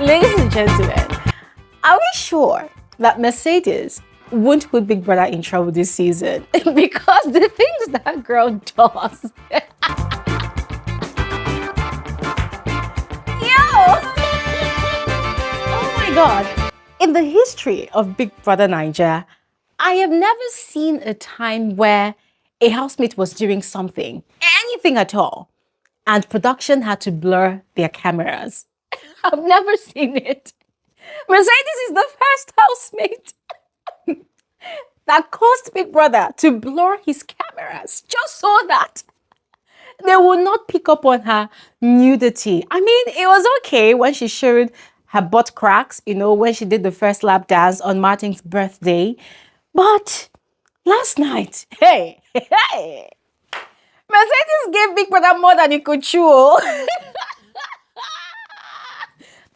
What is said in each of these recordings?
Ladies and gentlemen, are we sure that Mercedes won't put Big Brother in trouble this season? Because the things that girl does. Oh my God. In the history of Big Brother Naija, I have never seen a time where a housemate was doing something, anything at all, and production had to blur their cameras. I've never seen it. Mercedes is the first housemate that caused Big Brother to blur his cameras just so that they will not pick up on her nudity. I mean, it was okay when she showed her butt cracks, you know, when she did the first lap dance on Martin's birthday. But last night, hey, Mercedes gave Big Brother more than he could chew.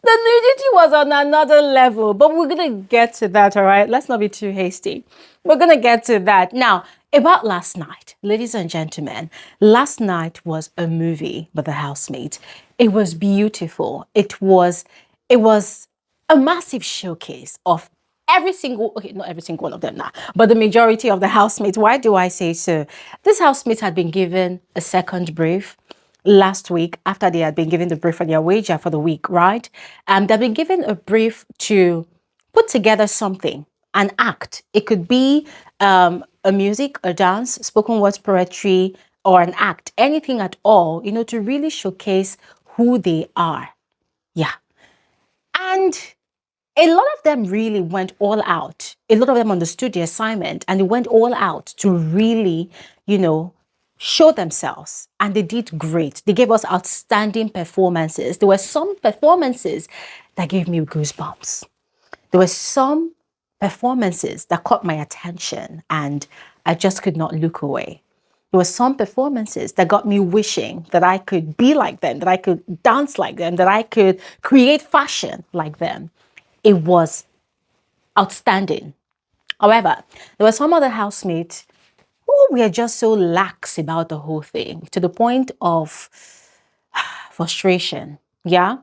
The nudity was on another level, but we're going to get to that, all right? Let's not be too hasty. We're going to get to that. Now, about last night, ladies and gentlemen, last night was a movie with the housemate. It was beautiful. It was a massive showcase of every single, okay, not every single one of them now, but the majority of the housemates. Why do I say so? This housemate had been given a second brief last week after they had been given the brief for their wager for the week, right? They've been given a brief to put together something, an act. It could be a music, a dance, spoken words, poetry, or an act, anything at all, you know, to really showcase who they are. Yeah. And a lot of them really went all out. A lot of them understood the assignment and they went all out to really, you know, show themselves, and they did great. They gave us outstanding performances. There were some performances that gave me goosebumps. There were some performances that caught my attention and I just could not look away. There were some performances that got me wishing that I could be like them, that I could dance like them, that I could create fashion like them. It was outstanding. However, there were some other housemates who were just so lax about the whole thing to the point of frustration. Yeah.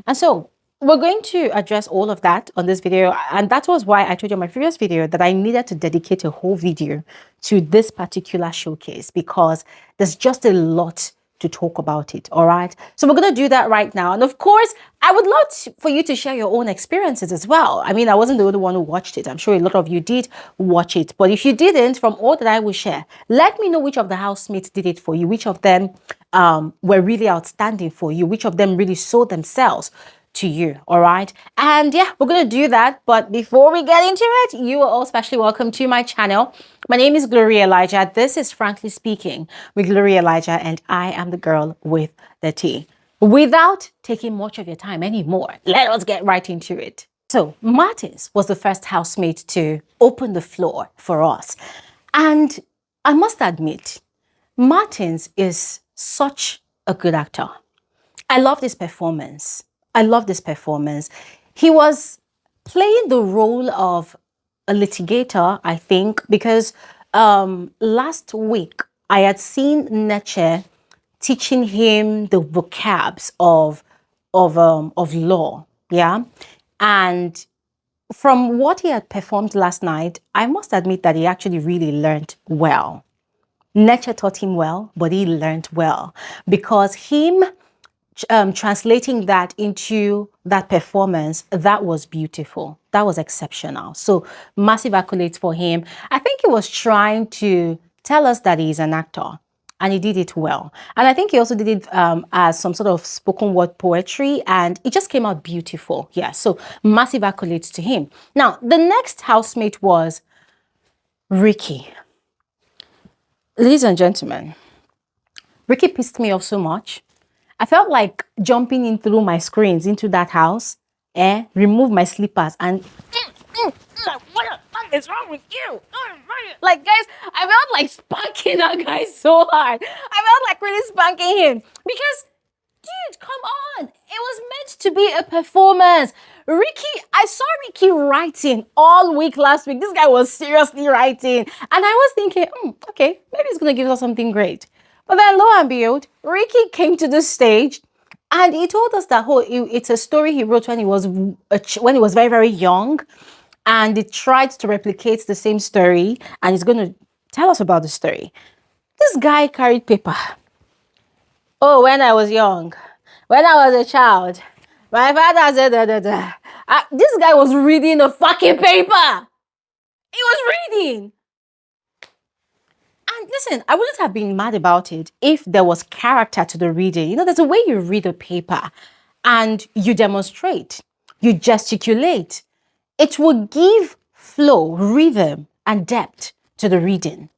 And so we're going to address all of that on this video. And that was why I told you in my previous video that I needed to dedicate a whole video to this particular showcase because there's just a lot to talk about it. All right. So we're going to do that right now. And of course, I would love for you to share your own experiences as well. I mean, I wasn't the only one who watched it. I'm sure a lot of you did watch it. But if you didn't, from all that I will share, let me know which of the housemates did it for you, which of them were really outstanding for you, which of them really sold themselves to you. All right. And yeah, we're going to do that. But before we get into it, you are all specially welcome to my channel. My name is Gloria Elijah. This is Frankly Speaking with Gloria Elijah, and I am the girl with the tea. Without taking much of your time anymore, let us get right into it. So Martins was the first housemate to open the floor for us. And I must admit, Martins is such a good actor. I love this performance. I love this performance. He was playing the role of a litigator, I think, because last week I had seen Neche teaching him the vocabs of law. Yeah. And from what he had performed last night, I must admit that he actually really learned well. Neche taught him well, but he learned well because him translating that into that performance, that was beautiful. That was exceptional. So massive accolades for him. I think he was trying to tell us that he's an actor and he did it well. And I think he also did it as some sort of spoken word poetry and it just came out beautiful. Yeah, so massive accolades to him. Now, the next housemate was Ricky. Ladies and gentlemen, Ricky pissed me off so much. I felt like jumping in through my screens into that house, remove my slippers and what is wrong with you? Like, guys, I felt like spanking that guy so hard. I felt like really spanking him because, dude, come on. It was meant to be a performance. I saw Ricky writing all week last week. This guy was seriously writing. And I was thinking, okay, maybe he's going to give us something great. But then lo and behold, Ricky came to the stage And he told us that it's a story he wrote when he was very, very young, and he tried to replicate the same story, and he's going to tell us about the story. This guy carried paper. Oh, when I was young, when I was a child, my father said da da da. This guy was reading a fucking paper. He was reading. And listen, I wouldn't have been mad about it if there was character to the reading. You know, there's a way you read a paper and you demonstrate, you gesticulate. It will give flow, rhythm, and depth to the reading.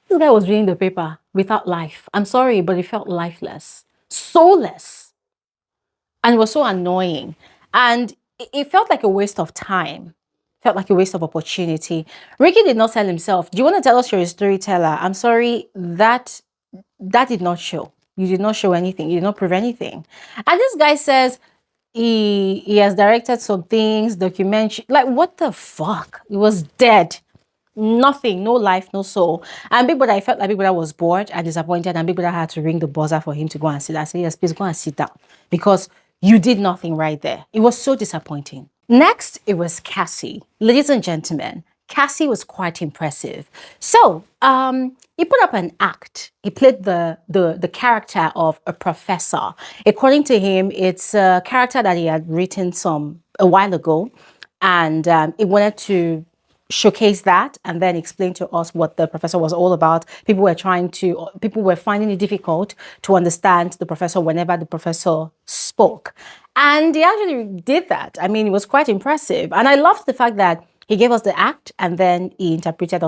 This guy was reading the paper without life. I'm sorry, but it felt lifeless, soulless, and it was so annoying. And it felt like a waste of time. Felt like a waste of opportunity. Ricky did not sell himself. Do you want to tell us you're a storyteller? I'm sorry, that did not show. You did not show anything. You did not prove anything. And this guy says he has directed some things, documentary. Like, what the fuck? He was dead. Nothing, no life, no soul. And Big Brother, I felt like Big Brother was bored and disappointed, and Big Brother had to ring the buzzer for him to go and sit. I said, yes, please go and sit down, because you did nothing right there. It was so disappointing. Next, it was Cassie. Ladies and gentlemen, Cassie was quite impressive. So, he put up an act. He played the character of a professor. According to him, it's a character that he had written a while ago, and he wanted to showcase that and then explain to us what the professor was all about. People were finding it difficult to understand the professor whenever the professor spoke. And he actually did that. I mean, it was quite impressive. And I loved the fact that he gave us the act and then he interpreted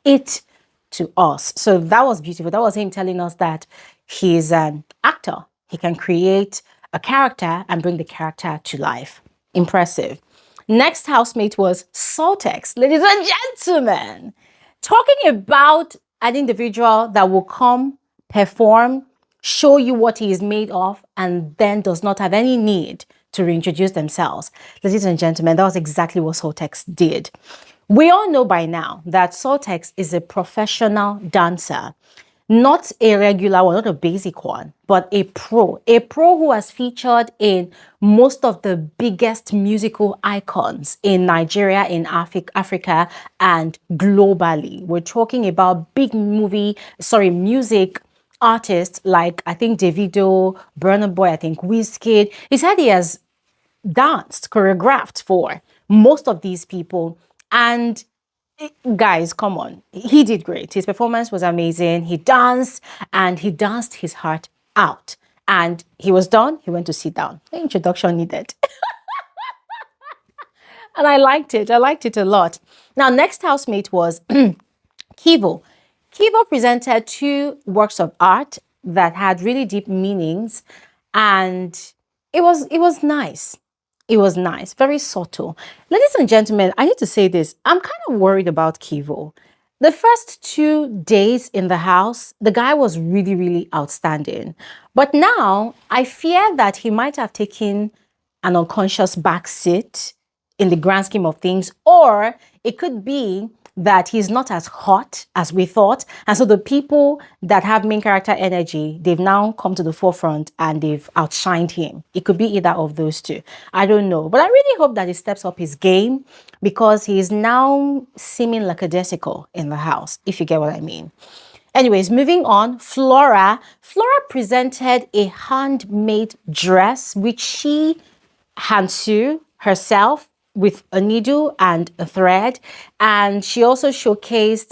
it to us. So that was beautiful. That was him telling us that he's an actor. He can create a character and bring the character to life. Impressive. Next housemate was Sultex. Ladies and gentlemen, talking about an individual that will come, perform, show you what he is made of, and then does not have any need to reintroduce themselves. Ladies and gentlemen, that was exactly what Sultex did. We all know by now that Sultex is a professional dancer. Not a regular one, not a basic one, but a pro who has featured in most of the biggest musical icons in Nigeria, in Africa, and globally. We're talking about music artists like, I think, Davido, Burna Boy, I think Wizkid. He said he has danced, choreographed for most of these people. And guys, come on. He did great. His performance was amazing. He danced and he danced his heart out. And he was done. He went to sit down. No introduction needed. And I liked it. I liked it a lot. Now, next housemate was Keivo. Keivo presented 2 works of art that had really deep meanings. And it was nice. It was nice, very subtle. Ladies and gentlemen, I need to say this. I'm kind of worried about Keivo. The first 2 days in the house, the guy was really, really outstanding. But now I fear that he might have taken an unconscious backseat in the grand scheme of things, or it could be that he's not as hot as we thought. And so the people that have main character energy, they've now come to the forefront and they've outshined him. It could be either of those 2. I don't know. But I really hope that he steps up his game, because he is now seeming lackadaisical in the house, if you get what I mean. Anyways, moving on, Flora. Flora presented a handmade dress, which she hand-sew herself with a needle and a thread. And she also showcased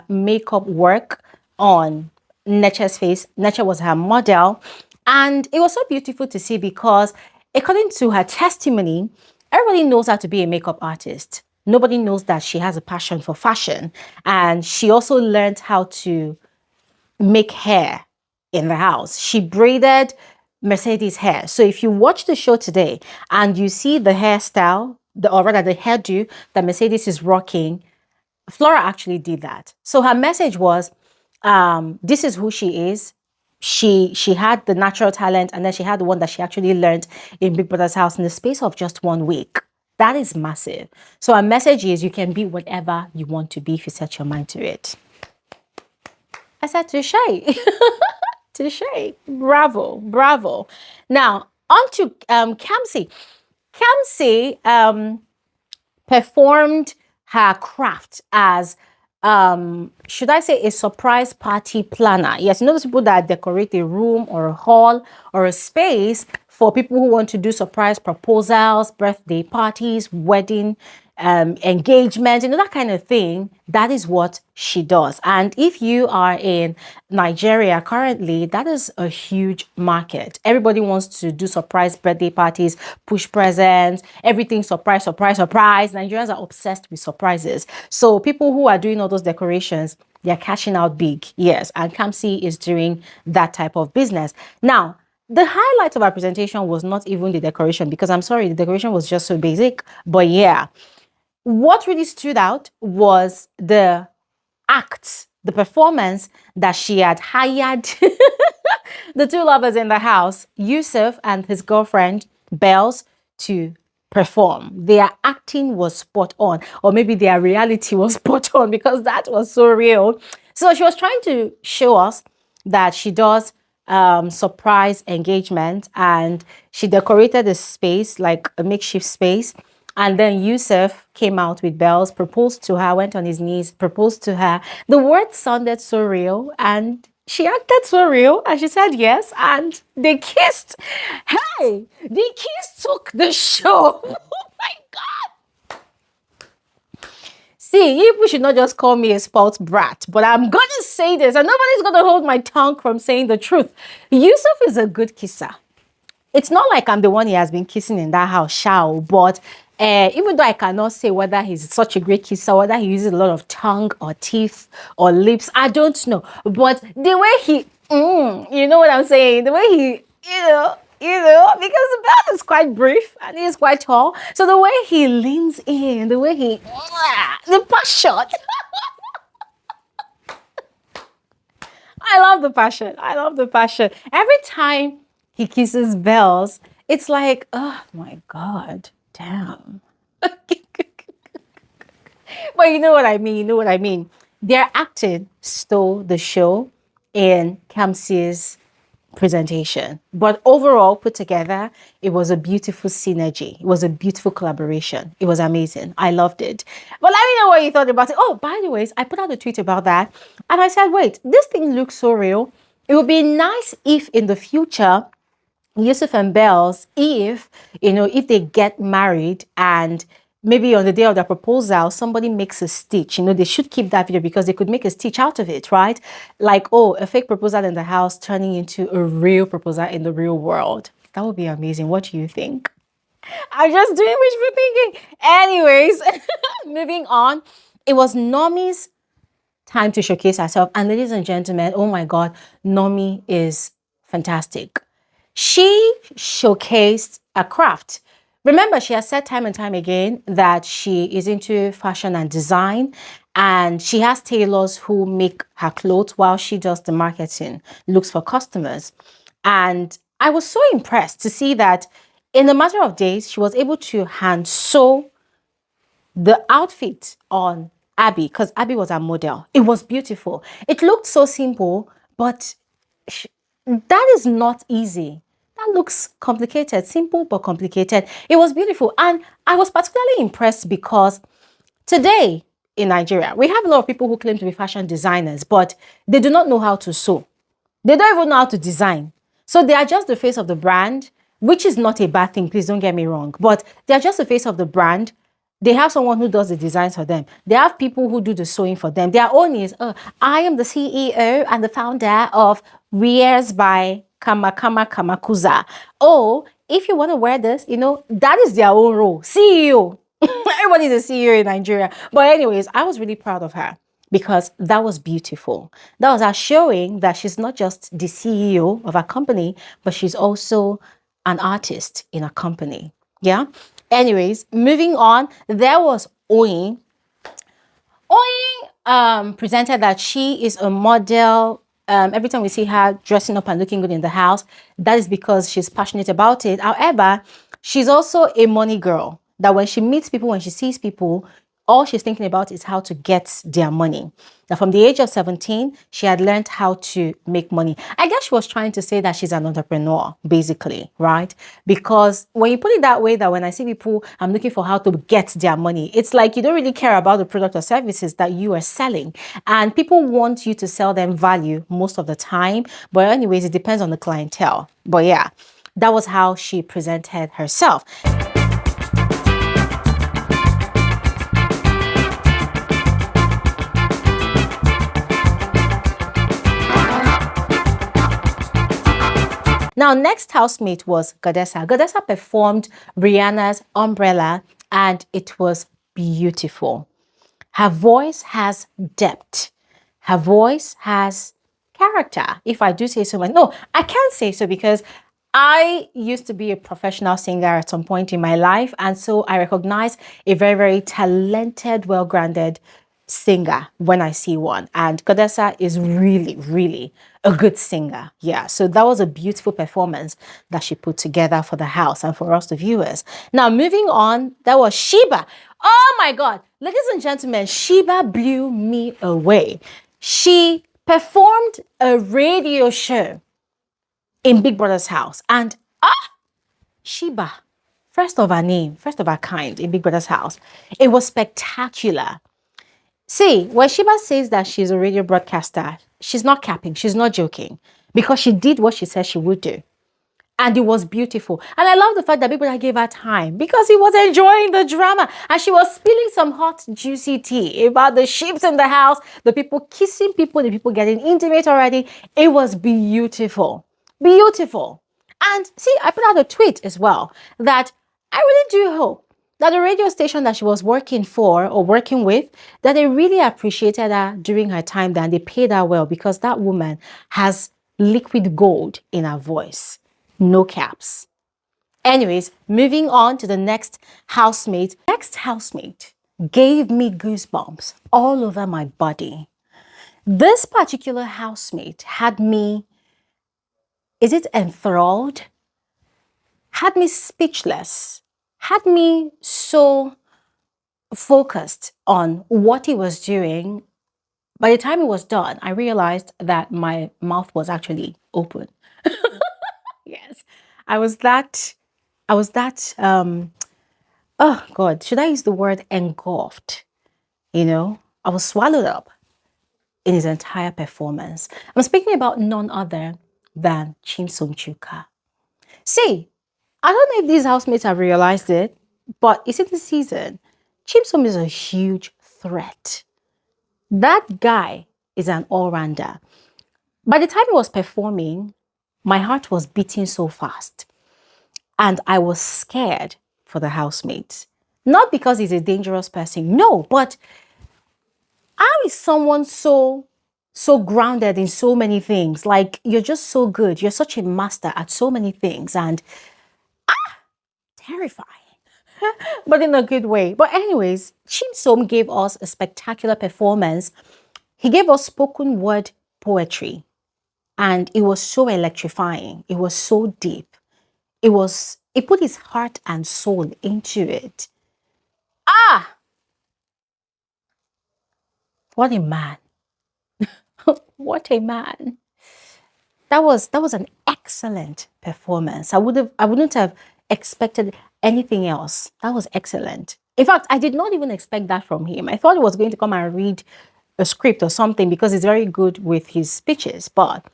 makeup work on Neche's face. Neche was her model. And it was so beautiful to see, because according to her testimony, everybody knows how to be a makeup artist. Nobody knows that she has a passion for fashion. And she also learned how to make hair in the house. She braided Mercedes hair. So if you watch the show today and you see the hairstyle, or rather the hairdo that Mercedes is rocking, Flora actually did that. So her message was, this is who she is. She had the natural talent, and then she had the one that she actually learned in Big Brother's house in the space of just 1 week. That is massive. So our message is, you can be whatever you want to be if you set your mind to it. I said, touche. to shake. Bravo, bravo. Now, on to Kamsi. Kamsi performed her craft as should I say a surprise party planner. Yes, you know those people that decorate a room or a hall or a space for people who want to do surprise proposals, birthday parties, wedding engagement, you know, that kind of thing. That is what she does. And if you are in Nigeria currently, that is a huge market. Everybody wants to do surprise birthday parties, push presents, everything surprise, surprise, surprise. Nigerians are obsessed with surprises. So people who are doing all those decorations, they're cashing out big. Yes, and Kamsi is doing that type of business. Now, the highlight of our presentation was not even the decoration, because I'm sorry, the decoration was just so basic. But yeah, what really stood out was the act, the performance that she had hired the two lovers in the house, Yusuf and his girlfriend, Bells, to perform. Their acting was spot on, or maybe their reality was spot on, because that was so real. So she was trying to show us that she does surprise engagement, and she decorated the space like a makeshift space. And then Yusuf came out with bells, proposed to her, went on his knees, proposed to her. The words sounded so real, and she acted so real, and she said yes, and they kissed. Hey, the kiss took the show. Oh my God. See, you should not just call me a spoiled brat, but I'm going to say this, and nobody's going to hold my tongue from saying the truth. Yusuf is a good kisser. It's not like I'm the one he has been kissing in that house, shao, but even though I cannot say whether he's such a great kisser, whether he uses a lot of tongue or teeth or lips, I don't know. But the way he, you know what I'm saying? The way he, because the belt is quite brief and he's quite tall. So the way he leans in, the way he, the passion. I love the passion. I love the passion. Every time he kisses Bells, it's like, oh my God, damn. But you know what I mean, you know what I mean. Their acting stole the show in Kamsi's presentation. But overall, put together, it was a beautiful synergy. It was a beautiful collaboration. It was amazing. I loved it. But let me know what you thought about it. Oh, by the way, I put out a tweet about that. And I said, wait, this thing looks so real. It would be nice if in the future, Yusuf and Bells, if they get married and maybe on the day of their proposal, somebody makes a stitch, they should keep that video, because they could make a stitch out of it, right? Like, oh, a fake proposal in the house turning into a real proposal in the real world. That would be amazing. What do you think? I'm just doing wishful thinking. Anyways, moving on. It was Nomi's time to showcase herself. And ladies and gentlemen, oh my God, Nomi is fantastic. She showcased a craft. Remember, she has said time and time again that she is into fashion and design, and she has tailors who make her clothes while she does the marketing, looks for customers. And I was so impressed to see that in a matter of days, she was able to hand sew the outfit on Abby, because Abby was her model. It was beautiful. It looked so simple, but that is not easy. That looks complicated, simple but complicated. It was beautiful. And I was particularly impressed because today in Nigeria, we have a lot of people who claim to be fashion designers, but they do not know how to sew. They don't even know how to design. So they are just the face of the brand, which is not a bad thing, please don't get me wrong. But they are just the face of the brand. They have someone who does the designs for them. They have people who do the sewing for them. Their own is, I am the CEO and the founder of Wears by Kamakuza. Oh, if you want to wear this, that is their own role. CEO. Everybody's a CEO in Nigeria. But anyways, I was really proud of her because that was beautiful. That was her showing that she's not just the CEO of a company, but she's also an artist in a company. Yeah. Anyways, moving on, there was Oyin. Oyin presented that she is a model. Every time we see her dressing up and looking good in the house, that is because she's passionate about it. However, she's also a money girl. That when she meets people, when she sees people, All she's thinking about is how to get their money. Now, from the age of 17, she had learned how to make money. I guess she was trying to say that she's an entrepreneur, basically, right? Because when you put it that way, that when I see people, I'm looking for how to get their money, it's like you don't really care about the product or services that you are selling. And people want you to sell them value most of the time. But anyways, it depends on the clientele. But yeah, that was how she presented herself. Now, next housemate was Godessa. Godessa performed Rihanna's Umbrella, and it was beautiful. Her voice has depth. Her voice has character, if I do say so. No, I can't say so because I used to be a professional singer at some point in my life. And so I recognize a very, very talented, well-grounded singer when I see one. And Godessa is really, really a good singer. Yeah, so that was a beautiful performance that she put together for the house and for us, the viewers. Now, moving on, that was Sheba. Oh my God, ladies and gentlemen, Sheba blew me away. She performed a radio show in Big Brother's house. And Sheba, first of her name, first of her kind in Big Brother's house. It was spectacular. See, when Sheba says that she's a radio broadcaster, she's not capping, she's not joking, because she did what she said she would do. And it was beautiful. And I love the fact that Big Brother gave her time because he was enjoying the drama. And she was spilling some hot, juicy tea about the ships in the house, the people kissing people, the people getting intimate already. It was beautiful. Beautiful. And see, I put out a tweet as well that I really do hope that the radio station that she was working for or working with, that they really appreciated her during her time there and they paid her well, because that woman has liquid gold in her voice. No caps. Anyways, moving on to the next housemate. Next housemate gave me goosebumps all over my body. This particular housemate had me, is it enthralled? Had me speechless. Had me so focused on what he was doing. By the time it was done, I realized that my mouth was actually open. Yes, I was that, oh God, should I use the word engulfed? You know, I was swallowed up in his entire performance. I'm speaking about none other than Chimsom Chuka. See, I don't know if these housemates have realized it, but it's in the season. Chimsom is a huge threat. That guy is an all-rounder. By the time he was performing, my heart was beating so fast. And I was scared for the housemates. Not because he's a dangerous person, no, but how is someone so grounded in so many things? Like, you're just so good. You're such a master at so many things, and terrifying, but in a good way. But anyways, Chimsom gave us a spectacular performance. He gave us spoken word poetry, and it was so electrifying. It was so deep. It put his heart and soul into it. What a man. What a man. That was an excellent performance. I wouldn't have expected anything else. That was excellent. In fact, I did not even expect that from him. I thought he was going to come and read a script or something because he's very good with his speeches, but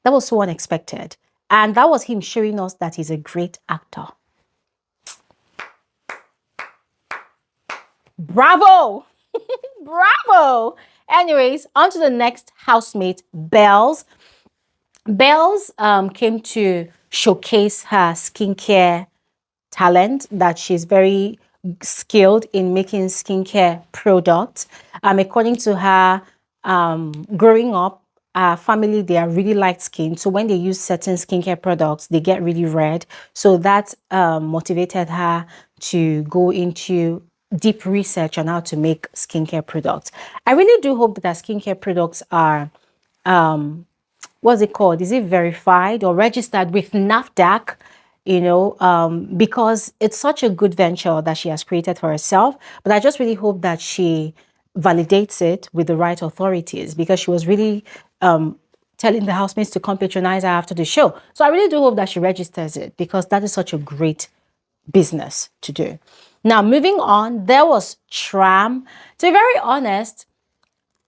that was so unexpected. And that was him showing us that he's a great actor. Bravo! Bravo! Anyways, on to the next housemate, Bells. Bells came to showcase her skincare talent, that she's very skilled in making skincare products. According to her, growing up, family, they are really light skin. So when they use certain skincare products, they get really red. So that motivated her to go into deep research on how to make skincare products. I really do hope that our skincare products are, what's it called? Is it verified or registered with NAFDAC? because it's such a good venture that she has created for herself. But I just really hope that she validates it with the right authorities, because she was really telling the housemates to come patronize her after the show. So I really do hope that she registers it, because that is such a great business to do. Now, moving on, there was Tram. To be very honest,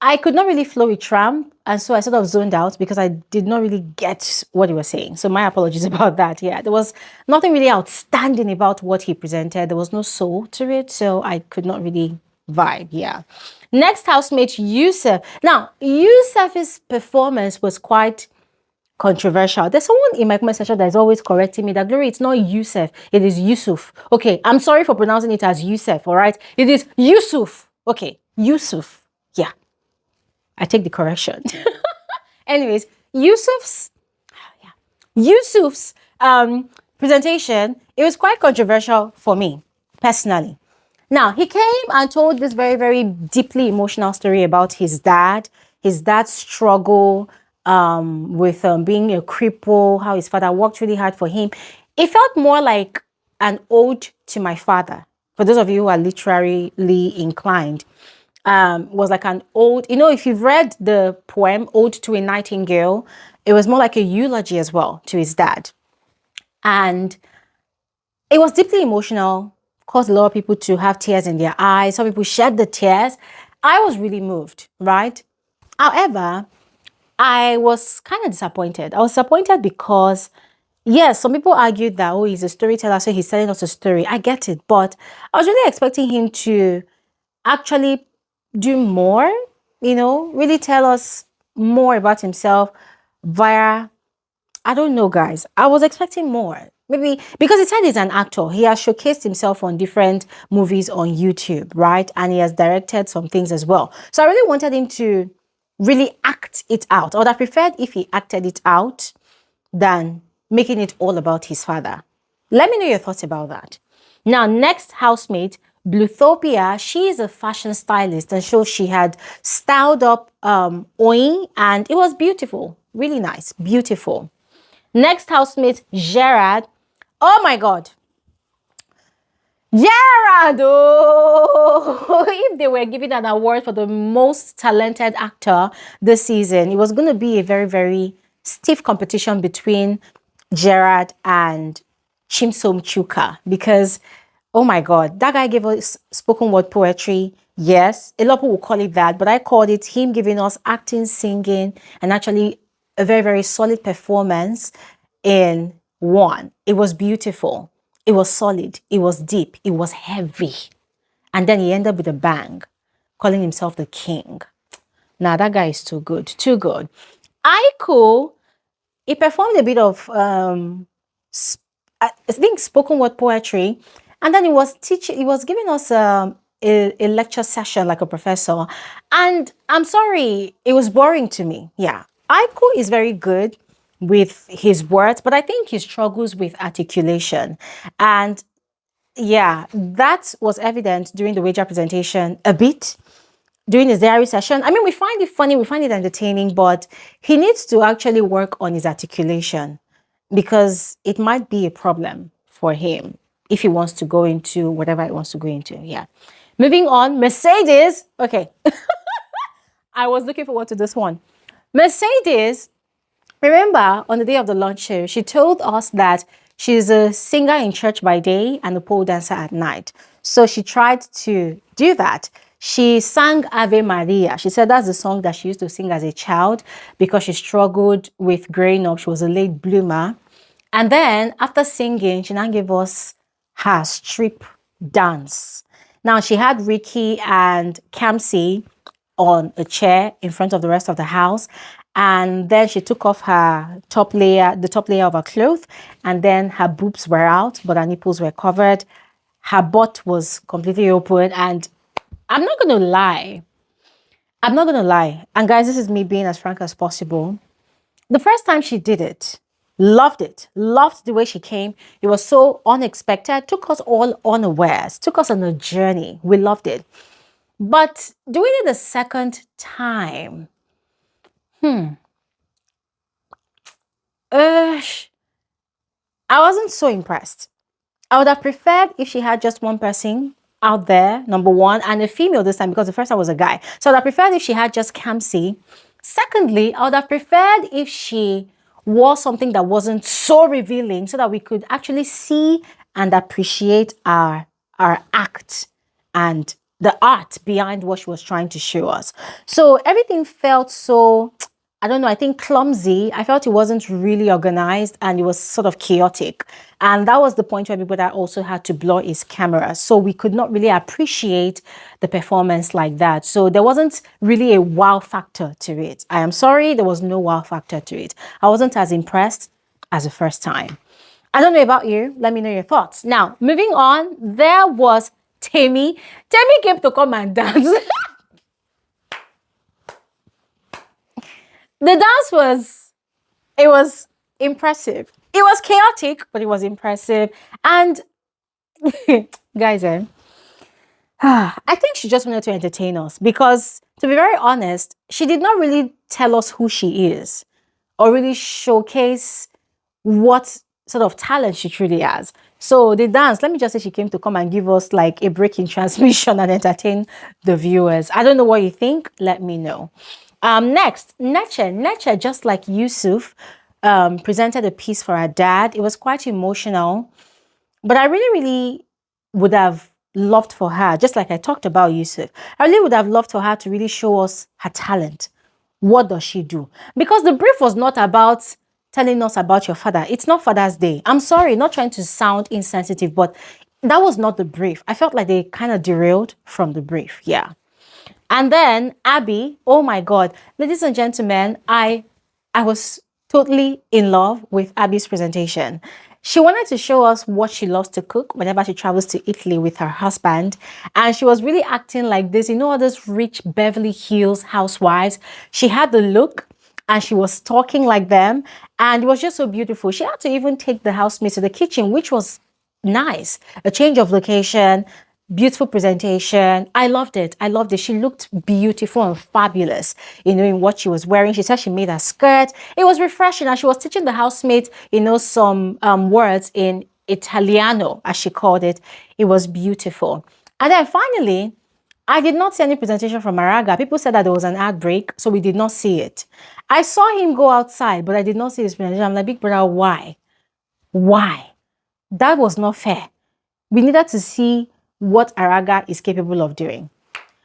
I could not really flow with Tram, and so I sort of zoned out because I did not really get what he was saying. So my apologies about that. Yeah, there was nothing really outstanding about what he presented. There was no soul to it, so I could not really vibe. Yeah. Next housemate, YUSUF. Now, YUSUF's performance was quite controversial. There's someone in my comment section that is always correcting me that, Glory, it's not YUSUF, it is YUSUF. Okay, I'm sorry for pronouncing it as YUSUF, all right? It is YUSUF. Okay, YUSUF. Yeah, I take the correction. Anyways, Yusuf's presentation, it was quite controversial for me personally. Now, he came and told this very, very deeply emotional story about his dad's struggle with being a cripple, how his father worked really hard for him. It felt more like an ode to my father. For those of you who are literally inclined, was like an ode. If you've read the poem Ode to a Nightingale, it was more like a eulogy as well to his dad. And it was deeply emotional, caused a lot of people to have tears in their eyes. Some people shed the tears. I was really moved, right? However, I was kind of disappointed. I was disappointed because, yes, some people argued that, oh, he's a storyteller, so he's telling us a story. I get it. But I was really expecting him to actually do more, really tell us more about himself via, I don't know, guys. I was expecting more. Maybe because he said he's an actor. He has showcased himself on different movies on YouTube, right? And he has directed some things as well. So I really wanted him to really act it out. I would have preferred if he acted it out than making it all about his father. Let me know your thoughts about that. Now, next housemate, Bluthopia, she is a fashion stylist, and so she had styled up Oin, and it was beautiful, really nice, beautiful. Next housemate, Gerard. Oh my God. Gerard, oh, if they were giving an award for the most talented actor this season, it was going to be a very, very stiff competition between Gerard and Chimsom Chuka, because, oh my God, that guy gave us spoken word poetry. Yes, a lot of people will call it that, but I called it him giving us acting, singing, and actually a very, very solid performance in one. It was beautiful. It was solid. It was deep. It was heavy. And then he ended up with a bang, calling himself the king. Now, that guy is too good. Too good. Aiko, he performed a bit of, I think, spoken word poetry. And then he was giving us a lecture session like a professor. And I'm sorry, it was boring to me. Yeah. Aiko is very good with his words, but I think he struggles with articulation. And yeah, that was evident during the wager presentation a bit, during his diary session. I mean, we find it funny, we find it entertaining, but he needs to actually work on his articulation, because it might be a problem for him if he wants to go into whatever he wants to go into. Yeah. Moving on, Mercedes. Okay. I was looking forward to this one. Mercedes, remember, on the day of the launch show, she told us that she's a singer in church by day and a pole dancer at night. So she tried to do that. She sang Ave Maria. She said that's the song that she used to sing as a child because she struggled with growing up. She was a late bloomer. And then after singing, she now gave us her strip dance. Now, she had Ricky and Kamsi on a chair in front of the rest of the house. And then she took off her top layer, the top layer of her clothes, and then her boobs were out, but her nipples were covered. Her butt was completely open. And I'm not going to lie. I'm not going to lie. And guys, this is me being as frank as possible. The first time she did it, loved the way she came. It was so unexpected, took us all unawares, took us on a journey. We loved it. But doing it the second time, I wasn't so impressed. I would have preferred if she had just one person out there, number one, and a female this time because the first time was a guy. So I would have preferred if she had just Kamsi. Secondly, I would have preferred if she wore something that wasn't so revealing so that we could actually see and appreciate our act and the art behind what she was trying to show us. So everything felt so, I don't know, I think clumsy. I felt it wasn't really organized and it was sort of chaotic. And that was the point where Big Brother also had to blur his camera. So we could not really appreciate the performance like that. So there wasn't really a wow factor to it. I am sorry, there was no wow factor to it. I wasn't as impressed as the first time. I don't know about you. Let me know your thoughts. Now, moving on, there was Temi. Temi came to come and dance. The dance was impressive. It was chaotic, but it was impressive. And guys, I think she just wanted to entertain us because, to be very honest, she did not really tell us who she is or really showcase what sort of talent she truly has. So the dance, let me just say she came to come and give us like a break in transmission and entertain the viewers. I don't know what you think. Let me know. Next, Neche, just like Yusuf, presented a piece for her dad. It was quite emotional, but I really would have loved for her, just like I talked about Yusuf, I really would have loved for her to really show us her talent. What does she do? Because the brief was not about telling us about your father. It's not Father's Day. I'm sorry, not trying to sound insensitive, but that was not the brief. I felt like they kind of derailed from the brief. Yeah. And then Abby, oh my God, ladies and gentlemen, I was totally in love with Abby's presentation. She wanted to show us what she loves to cook whenever she travels to Italy with her husband. And she was really acting like this, you know, all those rich Beverly Hills housewives. She had the look and she was talking like them. And it was just so beautiful. She had to even take the housemates to the kitchen, which was nice. A change of location, beautiful presentation. I loved it. I loved it. She looked beautiful and fabulous, you know, in what she was wearing. She said she made her skirt. It was refreshing. And she was teaching the housemates, you know, some words in Italiano, as she called it. It was beautiful. And then finally, I did not see any presentation from Maraga. People said that there was an ad break, so we did not see it. I saw him go outside, but I did not see his presentation. I'm like, Big Brother, why? Why? That was not fair. We needed to see what Araga is capable of doing.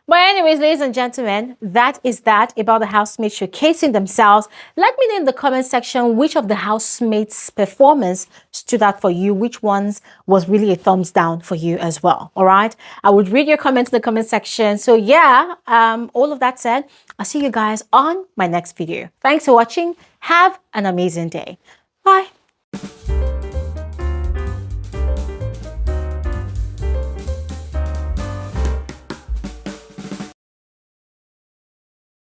But anyways, ladies and gentlemen, that is that about the housemates showcasing themselves. Let me know in the comment section which of the housemates' performance stood out for you, which ones was really a thumbs down for you as well. All right, I would read your comments in the comment section. So yeah, all of that said, I'll see you guys on my next video. Thanks for watching. Have an amazing day. Bye.